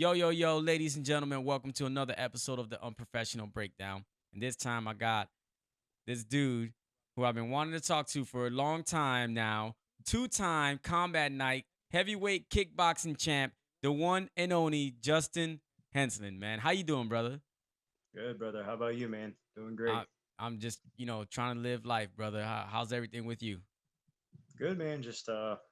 Yo, yo, yo, ladies and gentlemen, welcome to another episode of the Unprofessional Breakdown. And this time I got this dude who I've been wanting to talk to for a long time now. Two-time combat night heavyweight kickboxing champ, the one and only Justin Henselin, man. How you doing, brother? Good, brother. How about you, man? Doing great. I, I'm just, trying to live life, brother. How's everything with you? Good, man. Just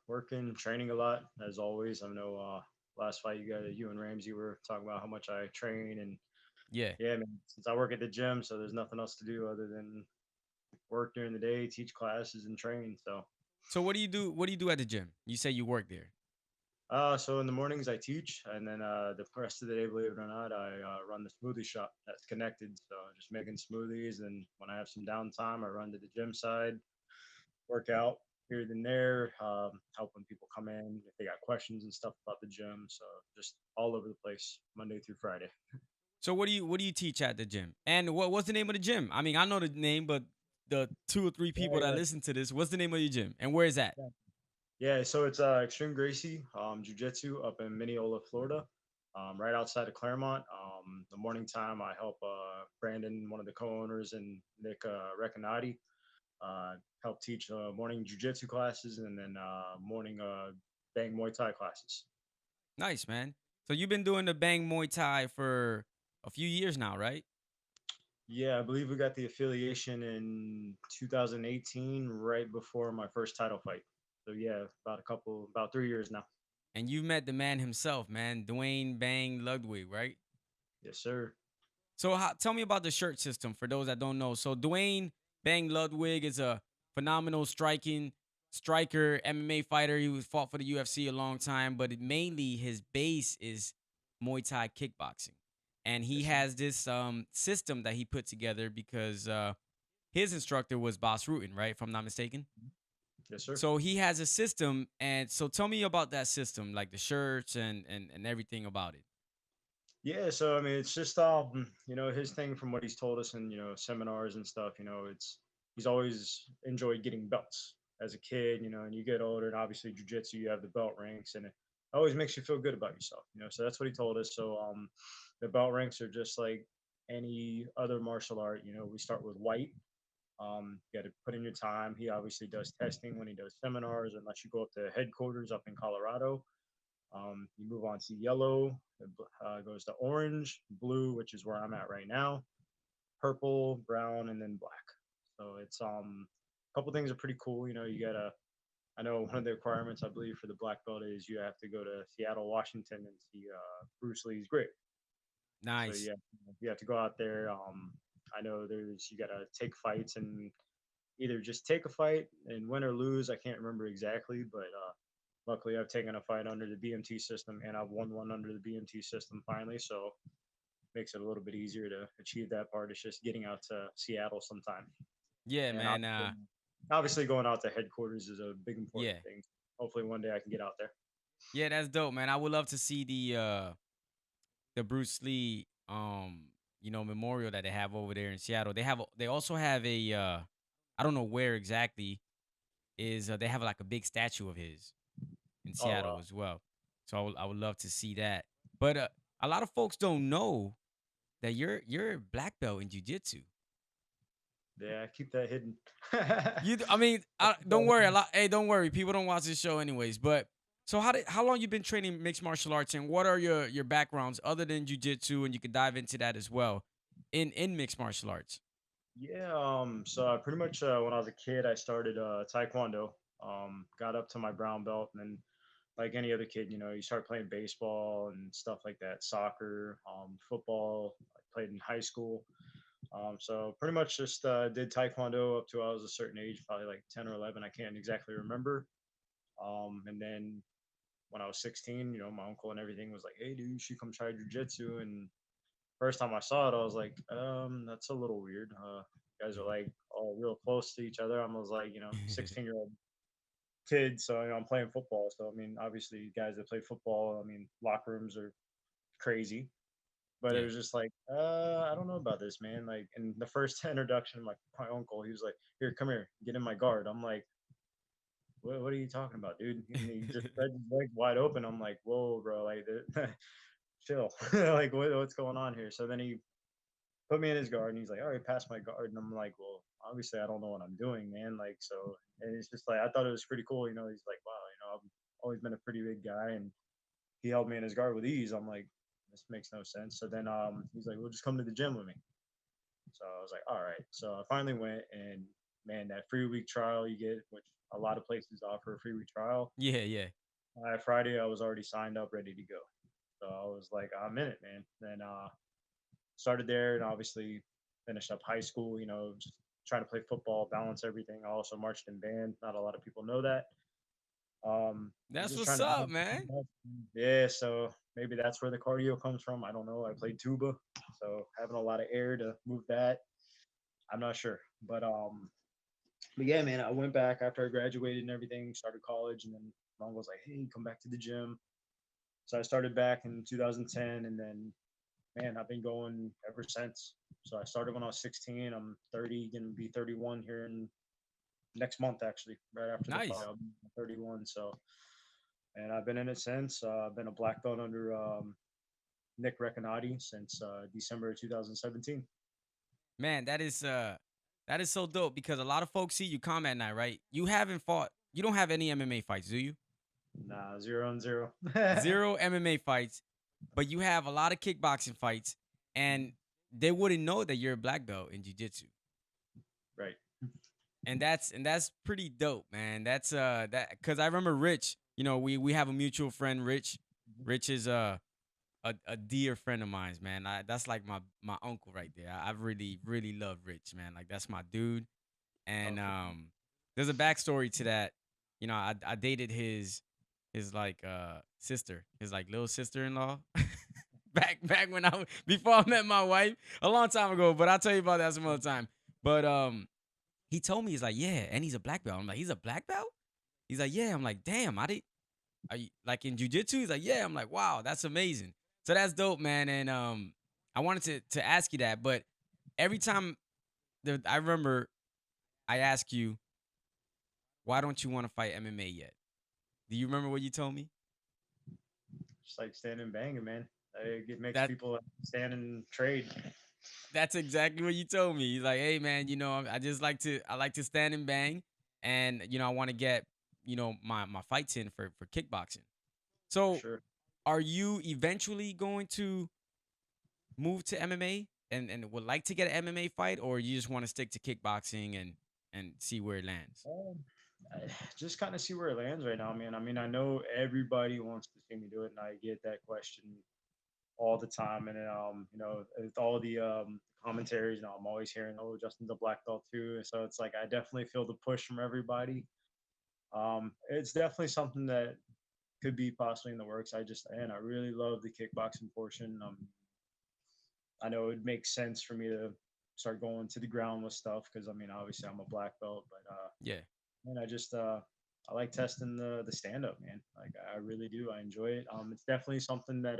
working, training a lot as always. I know last fight you and Ramsey were talking about how much I train, and Yeah. yeah, man. Since I work at the gym, so there's nothing else to do other than work during the day, teach classes, and train. So, So what do you do? What do you do at the gym? You say you work there. so in the mornings I teach, and then the rest of the day, believe it or not, I run the smoothie shop that's connected. So just making smoothies, and when I have some downtime, I run to the gym side, work out here and there, helping people come in if they got questions and stuff about the gym. So just all over the place, Monday through Friday. So what do you teach at the gym? And what's the name of the gym? I mean, I know the name, but the two or three Yeah, people that yeah, listen to this, what's the name of your gym? And where is that? yeah. Yeah, so it's Extreme Gracie Jiu Jitsu up in Mineola, Florida, right outside of Claremont. The morning time, I help Brandon, one of the co-owners, and Nick Recanati, uh, help teach morning Jiu Jitsu classes and then morning Bang Muay Thai classes. Nice, man. So you've been doing the Bang Muay Thai for a few years now, right? Yeah, I believe we got the affiliation in 2018, right before my first title fight. So yeah, about 3 years now. And you met the man himself, man, Dwayne Bang Ludwig, right? Yes, sir. So tell me about the shirt system for those that don't know. So Dwayne Bang Ludwig is a phenomenal striker, MMA fighter. He was fought for the UFC a long time, but mainly his base is Muay Thai kickboxing. And he Yes, sir. has this system that he put together because his instructor was Boss Rutan, right? If I'm not mistaken. Yes, sir. So he has a system, and so tell me about that system, like the shirts and everything about it. Yeah, so I mean, it's just his thing from what he's told us in seminars and stuff. It's he's always enjoyed getting belts as a kid. And you get older, and obviously jujitsu, you have the belt ranks, and it always makes you feel good about yourself. So that's what he told us. So the belt ranks are just like any other martial art. We start with white. You got to put in your time. He obviously does testing when he does seminars, unless you go up to headquarters up in Colorado. You move on to yellow, it goes to orange, blue, which is where I'm at right now, purple, brown, and then black. So it's a couple things are pretty cool. You gotta. I know one of the requirements I believe for the black belt is you have to go to Seattle, Washington, and see Bruce Lee's grave. So Nice. yeah, you have to go out there. I know you gotta take fights and either just take a fight and win or lose. I can't remember exactly, but luckily I've taken a fight under the BMT system and I've won one under the BMT system finally. So makes it a little bit easier to achieve that part. It's just getting out to Seattle sometime, Yeah, and man. obviously going out to headquarters is a big important Yeah. thing. Hopefully one day I can get out there. Yeah, that's dope, man. I would love to see the Bruce Lee memorial that they have over there in Seattle. They also have a I don't know where exactly is they have like a big statue of his in Oh Seattle wow, as well. So I would love to see that. But a lot of folks don't know that you're a black belt in jiu-jitsu. yeah, keep that hidden. I mean, don't worry. Hey, don't worry. People don't watch this show anyways. But so how long you been training mixed martial arts, and what are your backgrounds other than jujitsu? And you could dive into that as well in mixed martial arts. Yeah, so I pretty much when I was a kid, I started Taekwondo. Got up to my brown belt, and then like any other kid, you start playing baseball and stuff like that, soccer, football. I played in high school. So pretty much just did Taekwondo up to I was a certain age, probably like 10 or 11. I can't exactly remember. And then when I was 16, my uncle and everything was like, "Hey, dude, you should come try jujitsu." And first time I saw it, I was like, that's a little weird. Guys are like all real close to each other. I was like, 16-year-old kid, so I'm playing football. So I mean, obviously, guys that play football, I mean, locker rooms are crazy. But it Yeah. was just like, I don't know about this, man. Like, in the first introduction, my uncle, he was like, "Here, come here, get in my guard." I'm like, what are you talking about, dude? And he just spread his legs wide open. I'm like, whoa, bro, like chill. Like, what's going on here? So then he put me in his guard, and he's like, all right, pass my guard. And I'm like, well, obviously I don't know what I'm doing, man. Like, so, and it's just like, I thought it was pretty cool. He's like, wow, I've always been a pretty big guy, and he held me in his guard with ease. I'm like, this makes no sense. So then he's like, well, just come to the gym with me. So I was like, all right. So I finally went, and man, that free week trial you get, which a lot of places offer a free week trial. Yeah, yeah. Friday, I was already signed up, ready to go. So I was like, I'm in it, man. Then started there, and obviously finished up high school. Just trying to play football, balance everything. I also marched in band. Not a lot of people know that. And That's just what's trying to up, man. yeah. So maybe that's where the cardio comes from. I don't know. I played tuba, so having a lot of air to move that. I'm not sure, but yeah, man. I went back after I graduated and everything. Started college, and then mom was like, "Hey, come back to the gym." So I started back in 2010, and then man, I've been going ever since. So I started when I was 16. I'm 30, gonna be 31 here in next month, actually, right after the fight. Nice. I'll be 31. So, and I've been in it since. I've been a black belt under Nick Recanati since December 2017. Man, that is so dope because a lot of folks see you combat night, right? You haven't fought. You don't have any MMA fights, do you? Nah, 0-0. Zero MMA fights, but you have a lot of kickboxing fights, and they wouldn't know that you're a black belt in jiu-jitsu. Right. And that's pretty dope, man. That's that because I remember Rich. We have a mutual friend, Rich. Rich is a dear friend of mine, man. That's like my uncle right there. I really really love Rich, man. Like that's my dude. And Oh, for there's a backstory to that. I dated his like sister, his like little sister in law. back when before I met my wife a long time ago. But I'll tell you about that some other time. But he told me he's like, yeah, and he's a black belt. I'm like, he's a black belt? He's like, yeah. I'm like, damn, I did. Are you like in jujitsu? He's like, yeah. I'm like, wow, that's amazing. So that's dope, man. And I wanted to ask you that, but every time I remember I ask you, why don't you want to fight MMA yet? Do you remember what you told me? just like standing banging, man. It makes That people stand and trade. that's exactly what you told me. He's like, hey man, I like to stand and bang, and I want to get my fights in for kickboxing. For So sure. are you eventually going to move to MMA and would like to get an MMA fight, or you just want to stick to kickboxing and see where it lands? Just kind of see where it lands right now, man. I mean, I know everybody wants to see me do it, and I get that question all the time. And with all the commentaries, I'm always hearing, "Oh, Justin's a black belt too." So it's like I definitely feel the push from everybody. It's definitely something that could be possibly in the works. And I really love the kickboxing portion. I know it makes sense for me to start going to the ground with stuff because I mean, obviously, I'm a black belt, but Yeah, and I like testing the stand up, man. Like I really do. I enjoy it. It's definitely something that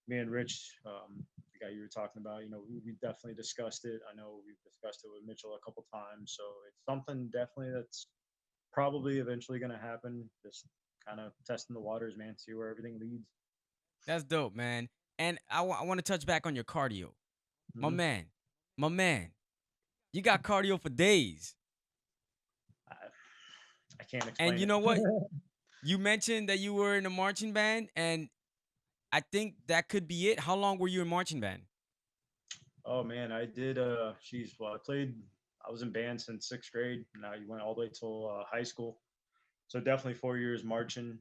me and Rich, the guy you were talking about, we definitely discussed it. I know we've discussed it with Mitchell a couple times, so it's something definitely that's probably eventually going to happen. Just kind of testing the waters, man. See where everything leads. that's dope, man. And I want to touch back on your cardio, my Hmm. man, my man. You got cardio for days. I, I can't And explain you it. know what? You mentioned that you were in a marching band, and I think that could be it. How long were you in marching band? Oh man, I did. Geez, well, I played. I was in band since sixth grade. Now you went all the way till high school. So definitely 4 years marching,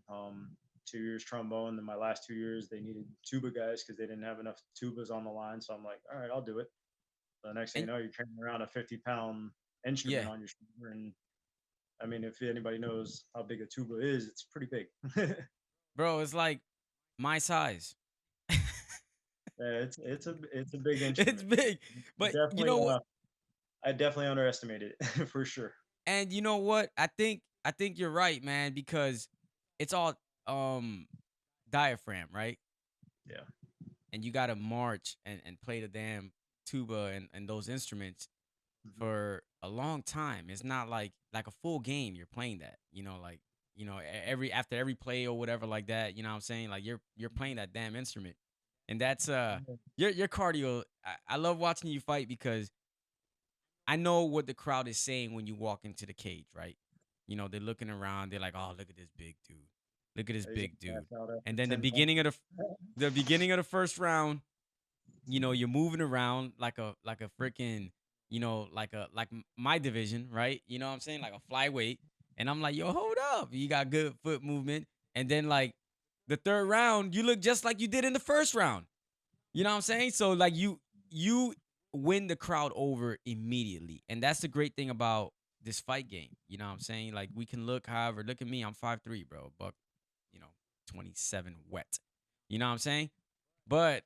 2 years trombone. Then my last 2 years, they needed tuba guys because they didn't have enough tubas on the line. So I'm like, all right, I'll do it. The next thing you And know, you're carrying around a 50-pound instrument yeah, on your shoulder. And I mean, if anybody knows how big a tuba is, it's pretty big. bro, it's like my size. Yeah, it's a big It's instrument. big. But you Definitely, know what? I definitely underestimated it for sure. And you know what? I think you're right, man, because it's all um diaphragm, right? Yeah. And you gotta march and play the damn tuba and those instruments Mhm. for a long time. It's not like a full game you're playing that. Like every after every play or whatever like that, you know what I'm saying? Like you're playing that damn instrument. And that's your cardio. I love watching you fight because I know what the crowd is saying when you walk into the cage, right? You know, they're looking around, they're like, "Oh, look at this big dude. Look at this He's big gonna dude." pass out after And then 10 punches. the beginning of the first round, you know, you're moving around like a freaking, you know, my division, right? You know what I'm saying? Like a flyweight. And I'm like, "Yo, hold up. You got good foot movement." And then like the third round, you look just like you did in the first round. You know what I'm saying? So like you win the crowd over immediately. And that's the great thing about this fight game. You know what I'm saying? Like we can look, however, look at me, I'm 5'3", bro. Buck, you know, 27 wet. You know what I'm saying? But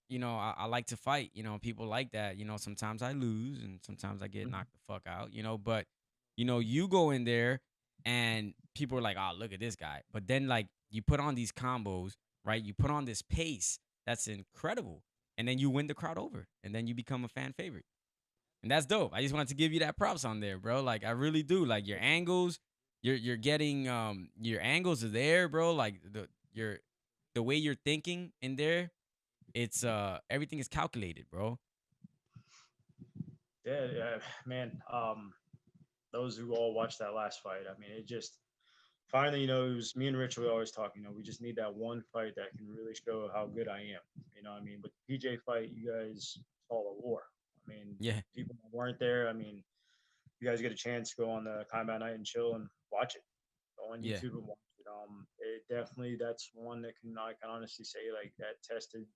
you know, I like to fight. You know, people like that. You know, sometimes I lose and sometimes I get knocked the fuck out, you know, but you know, you go in there and people are like, "Oh, look at this guy." But then like you put on these combos, right? You put on this pace that's incredible. And then you win the crowd over and then you become a fan favorite. And that's dope. I just wanted to give you that props on there, bro. Like I really do. Like your angles, you're getting your angles are there, bro. Like the way you're thinking in there, it's everything is calculated, bro. Yeah, yeah, man. Those who all watched that last fight, I mean, it just finally, it was me and Rich. We always talk. We just need that one fight that can really show how good I am. I mean, with the PJ fight, you guys saw a war. I mean, Yeah, people that weren't there. I mean, you guys get a chance, go on the combat night and chill and watch it. Go on yeah, YouTube and watch it. It definitely that's one that I can honestly say like that tested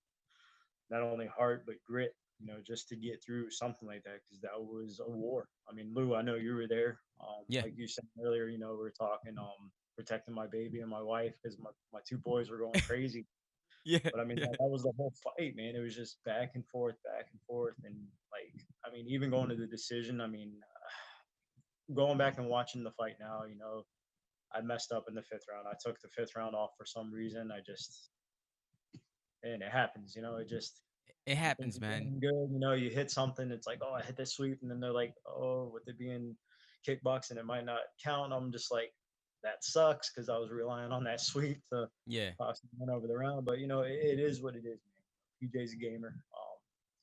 not only heart but grit. Just to get through something like that because that was a war. I mean, Lou, I know you were there. yeah, Like you said earlier, we were talking protecting my baby and my wife because my two boys were going crazy. yeah, But I mean, yeah, that was the whole fight, man. It was just back and forth, and like, I mean, even going to the decision. I mean, going back and watching the fight now, I messed up in the fifth round. I took the fifth round off for some reason. And it happens, it just, it you think happens, you're man. doing good, you hit something, it's like, oh, I hit this sweep, and then they're like, oh, with it being kickboxing, it might not count. I'm just like, that sucks because I was relying on that sweep to Yeah, possibly win over the round. But it is what it is, man. PJ's a gamer.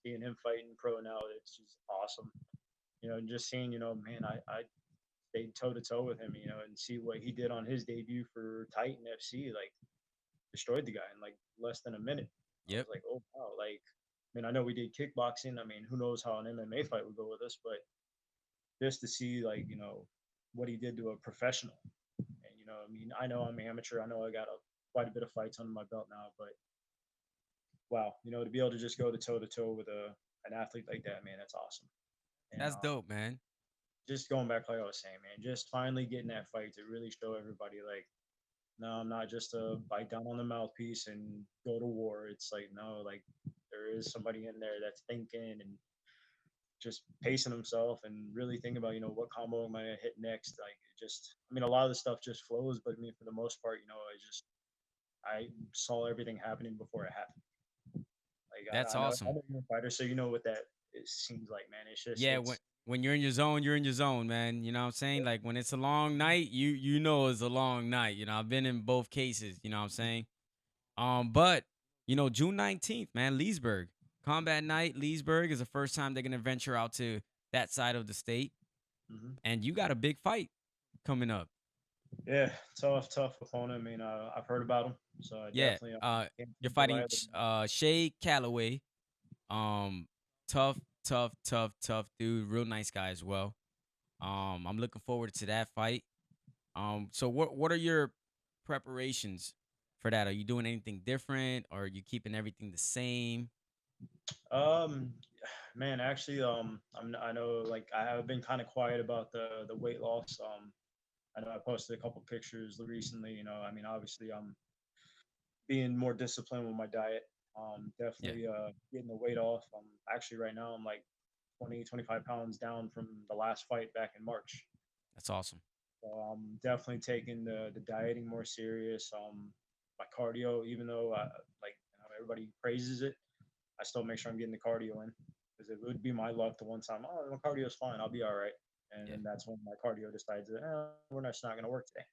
Seeing him fighting pro now, it's just awesome. And just seeing, man, I stayed toe to toe with him, and see what he did on his debut for Titan FC. Like, destroyed the guy in like less than a minute. I was yep, like, oh wow, like, I mean, I know we did kickboxing. I mean, who knows how an MMA fight would go with us, but just to see like, what he did to a professional. And I mean, I know I'm amateur. I know I got quite a bit of fights under my belt now, but wow, to be able to just go to toe with an athlete like that, man, that's awesome. And that's dope, man. just going back, like I was saying, man, just finally getting that fight to really show everybody, like, no, I'm not just a bite down on the mouthpiece and go to war. It's like, no, like, there is somebody in there that's thinking and just pacing himself and really thinking about, what combo am I gonna hit next. Like, it just, I mean, a lot of the stuff just flows, but I mean, for the most part, I saw everything happening before it happened. Like, That's I awesome. know you're a fighter, so you know what that it seems like, man. It's just, Yeah, when you're in your zone, you're in your zone, man. You know what I'm saying? Like when it's a long night, you know it's a long night. You know, I've been in both cases, you know what I'm saying? But you know, June 19th, man, Leesburg. Combat night, Leesburg is the first time they're gonna venture out to that side of the state. mhm. And you got a big fight coming up. Yeah, tough opponent. I mean, I've heard about him, so I Yeah. definitely can't You're think of fighting either. Shay Calloway. Um, tough, tough dude. Real nice guy as well. I'm looking forward to that fight. So what are your preparations for that? Are you doing anything different, or are you keeping everything the same? Um, man, actually, I know, like, I have been kind of quiet about the weight loss. I know I posted a couple pictures recently. I mean, obviously, I'm being more disciplined with my diet. Yeah, Definitely getting the weight off. Actually right now I'm like 20, 25 pounds down from the last fight back in March. that's awesome. So I'm definitely taking the dieting more serious. My cardio, even though like, everybody praises it, I still make sure I'm getting the cardio in because it would be my luck the one time, oh, my cardio is fine, I'll be all right. And Yeah, then that's when my cardio decides that, we're not, it's not going to work today.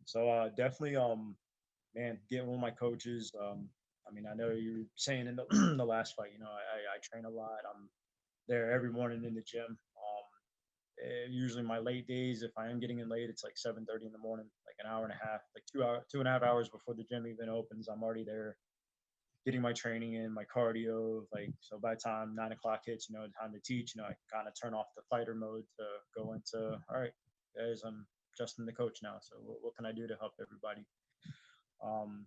So definitely, man, getting with my coaches. I mean, I know you were saying in the the last fight, I train a lot. I'm there every morning in the gym. Usually my late days, if I am getting in late, it's like 7:30 in the morning, like an hour and a half, like 2 hour, 2.5 hours before the gym even opens. I'm already there getting my training in, my cardio. Like, so by the time 9 o'clock hits, time to teach, I can kind of turn off the fighter mode to go into, all right, guys, I'm Justin the coach now. So what can I do to help everybody?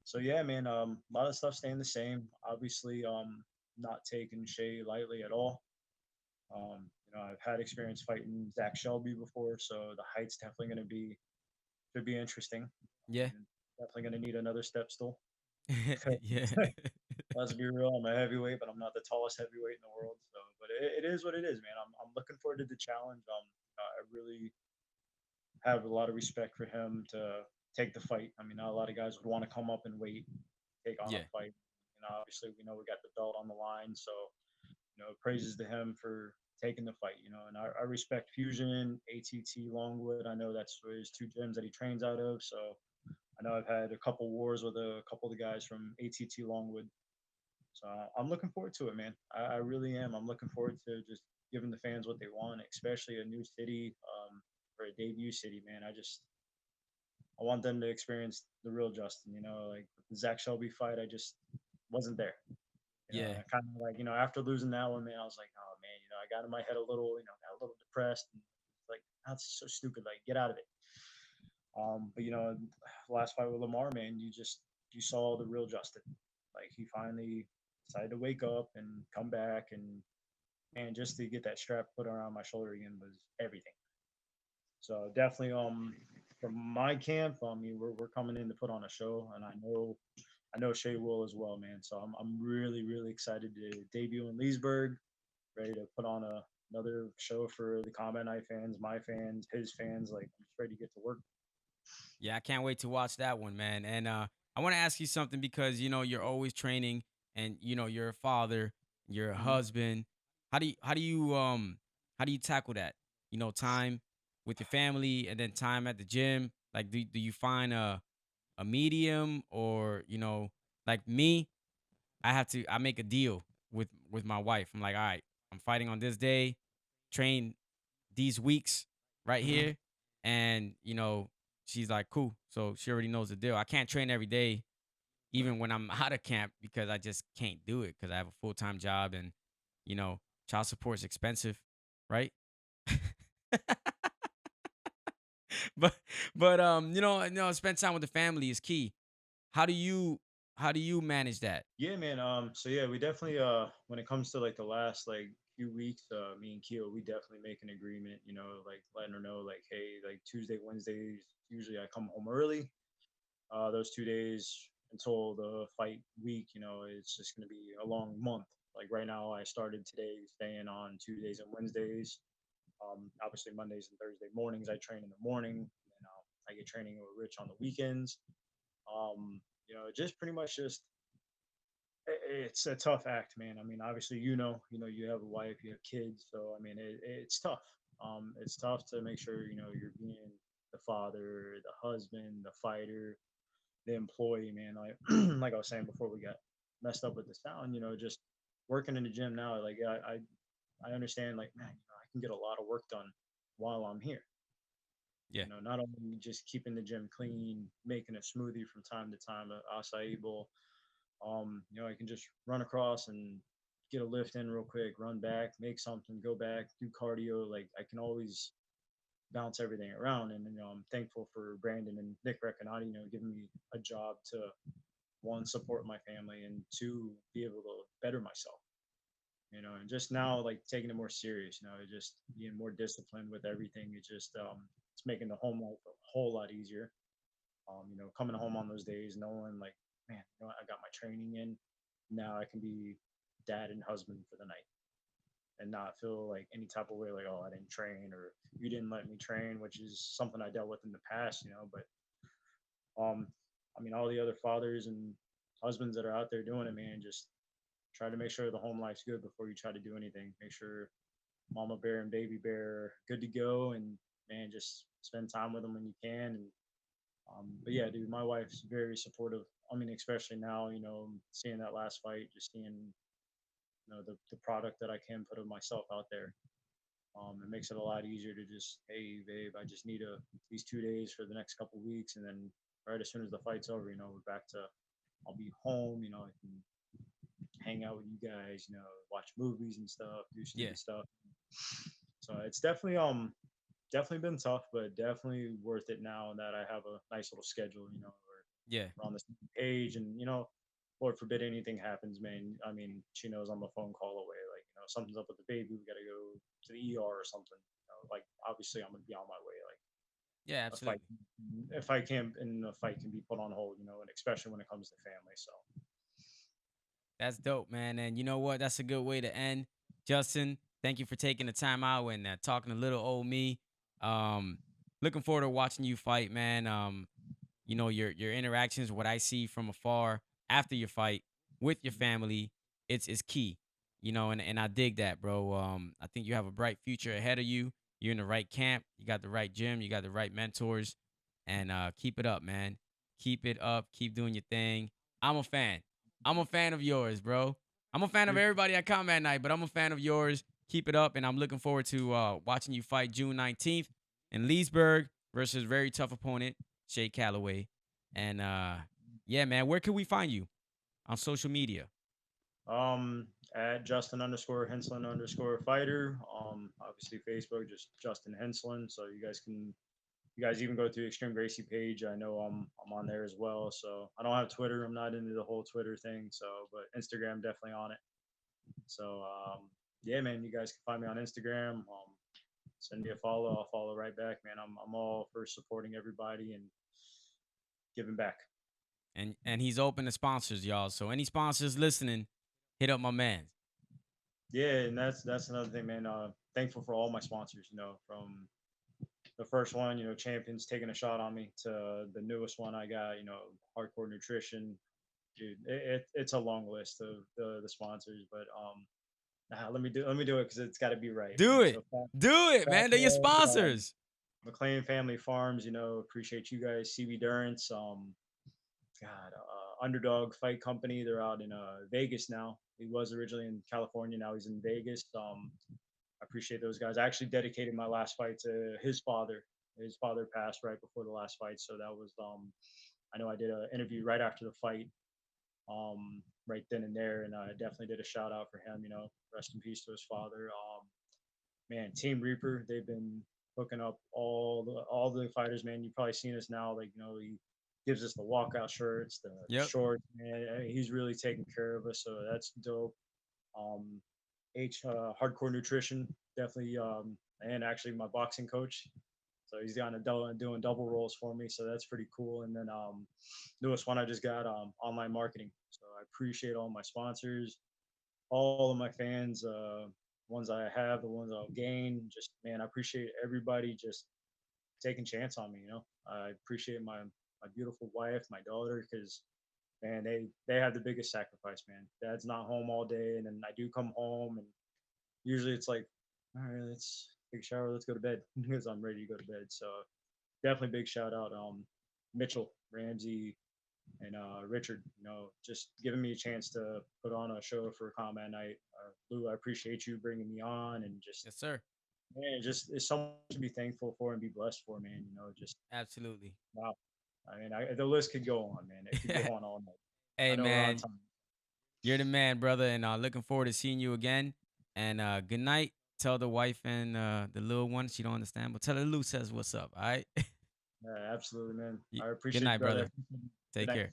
So yeah, man, a lot of stuff staying the same. Obviously, not taking Shay lightly at all. I've had experience fighting Zach Shelby before, so the height's definitely going to be should be interesting. Yeah. Definitely going to need another step stool. Yeah. Let's be real, I'm a heavyweight, but I'm not the tallest heavyweight in the world. So, but it is what it is, man. I'm looking forward to the challenge. I really have a lot of respect for him to take the fight. I mean, not a lot of guys would want to come up and wait, take on a Yeah. fight. Obviously, we know we got the belt on the line, so praises to him for taking the fight. And I respect Fusion, ATT, Longwood. I know that's his two gyms that he trains out of. So I know I've had a couple wars with a couple of the guys from ATT Longwood. So I'm looking forward to it, man. I really am. I'm looking forward to just giving the fans what they want, especially a new city or a debut city, man. I want them to experience the real Justin. Like the Zach Shelby fight, I just wasn't there. Yeah. I kind of like, after losing that one, man, I was like, oh man, I got in my head a little, got a little depressed, and like that's so stupid. Like, get out of it. But last fight with Lamar, man, you saw the real Justin. Like he finally decided to wake up and come back, and just to get that strap put around my shoulder again was everything. So definitely, from my camp, I mean, we're coming in to put on a show, and I know Shay will as well, man. So I'm really really excited to debut in Leesburg, ready to put on another show for the Combat Night fans, my fans, his fans. Like I'm just ready to get to work. Yeah, I can't wait to watch that one, man. And I want to ask you something because you're always training, and you're a father, you're a Mhm. husband. How do you tackle that? Time with your family and then time at the gym. Like, do you find a medium, or like me? I make a deal with my wife. I'm like, all right, I'm fighting on this day, train these weeks right Mhm. here. And, she's like, cool. So she already knows the deal. I can't train every day, even when I'm out of camp, because I just can't do it because I have a full time job, and, you know, child support is expensive, right? but spend time with the family is key. How do you how do you manage that? Yeah, man. So yeah, we definitely when it comes to like the last like few weeks, me and Keo, we definitely make an agreement, like letting her know like, hey, like Tuesday, Wednesdays, usually I come home early. Those 2 days until the fight week, it's just gonna be a long month. Like right now I started today staying on Tuesdays and Wednesdays. Obviously Mondays and Thursday mornings I train in the morning, and I get training with Rich on the weekends. Just pretty much just it's a tough act, man. I mean, obviously, you have a wife, you have kids, so I mean, it's tough. It's tough to make sure you're being the father, the husband, the fighter, the employee, man. Like like I was saying before we got messed up with the sound, just working in the gym now. Like I understand, like man, I can get a lot of work done while I'm here. Yeah. Not only just keeping the gym clean, making a smoothie from time to time, acai bowl. I can just run across and get a lift in real quick, run back, make something, go back, do cardio. Like I can always bounce everything around. And I'm thankful for Brandon and Nick Recanati, giving me a job to one, support my family, and two, be able to better myself. And just now like taking it more serious, just being more disciplined with everything. It's making the home life a whole lot easier. Coming home on those days, knowing like, man, I got my training in. Now I can be dad and husband for the night and not feel like any type of way like, oh, I didn't train or you didn't let me train, which is something I dealt with in the past, But um, I mean, all the other fathers and husbands that are out there doing it, man, just try to make sure the home life's good before you try to do anything. Make sure mama bear and baby bear are good to go, and man, just spend time with them when you can. And but yeah, dude, my wife's very supportive. I mean, especially now, seeing that last fight, just seeing the product that I can put of myself out there. It makes it a lot easier to just, hey, babe, I just need these 2 days for the next couple weeks, and then right as soon as the fight's over, we're back to, I'll be home, I can hang out with you guys, watch movies and stuff, do Yeah. stupid stuff. So it's definitely been tough, but definitely worth it now that I have a nice little schedule, Yeah. we're on the same page, and Lord forbid anything happens, man. I mean, she knows I'm a phone call away. Like, something's up with the baby, we gotta go to the ER or something. Like obviously I'm gonna be on my way. Like Yeah, a fight, absolutely. if I can, and a fight can be put on hold, and especially when it comes to family. So That's dope, man. And you know what? That's a good way to end. Justin, thank you for taking the time out and talking to little old me. Um, Looking forward to watching you fight, man. Your interactions, what I see from afar after your fight with your family, it's key. And I dig that, bro. I think you have a bright future ahead of you. You're in the right camp. You got the right gym. You got the right mentors, and keep it up, man. Keep it up. Keep doing your thing. I'm a fan. I'm a fan of yours, bro. I'm a fan of everybody at Combat Night, but I'm a fan of yours. Keep it up, and I'm looking forward to watching you fight June 19th in Leesburg versus very tough opponent Shay Calloway. And yeah, man, where can we find you on social media? um at Justin underscore Henselin underscore fighter. Obviously Facebook, just Justin Henselin. So you guys even go through Extreme Gracie page. I know I'm on there as well. So I don't have Twitter. I'm not into the whole Twitter thing. So but Instagram definitely on it. So yeah, man, you guys can find me on Instagram. Send me a follow. I'll follow right back, man. I'm all for supporting everybody and giving back. And he's open to sponsors, y'all. So any sponsors listening, hit up my man. Yeah, and that's another thing, man. Thankful for all my sponsors. From the first one, Champions taking a shot on me, to the newest one I got, Hardcore Nutrition. Dude, it's a long list of the sponsors, but let me do it because it's got to be right, Do man. it. So Do it, man. They're your Vasquez, sponsors. McLean Family Farms, appreciate you guys. CB Durance, God, Underdog Fight Company. They're out in Vegas now. He was originally in California. Now he's in Vegas. I appreciate those guys. I actually dedicated my last fight to his father. His father passed right before the last fight, so that was. I know I did an interview right after the fight, right then and there, and I definitely did a shout out for him. Rest in peace to his father. Man, Team Reaper, they've been hooking up all the fighters. Man, you've probably seen us now. Like he gives us the walkout shirts, the Yep. shorts. Man, he's really taking care of us, so that's dope. Um, Hardcore Nutrition, definitely, and actually my boxing coach. So he's doing double roles for me, so that's pretty cool. And then newest one I just got, online marketing. So I appreciate all my sponsors, all of my fans, ones I have, the ones I'll gain. Just man, I appreciate everybody just taking chance on me. I appreciate my beautiful wife, my daughter, because man, they have the biggest sacrifice, man. Dad's not home all day, and then I do come home, and usually it's like, all right, let's take a shower, let's go to bed because I'm ready to go to bed. So definitely big shout out, Mitchell, Ramsey, and Richard. Just giving me a chance to put on a show for Combat Night. Lou, I appreciate you bringing me on, and just Yes, sir. man, just it's something to be thankful for and be blessed for, man. Just Absolutely. wow. I mean, the list could go on, man. It could go on all night. I Hey, know we're on man, time. you're the man, brother, and looking forward to seeing you again. And good night. Tell the wife and the little one she don't understand, but tell her Lou says what's up. All right. Yeah, absolutely, man. I Good appreciate you, night, brother. brother. Good Take night. care.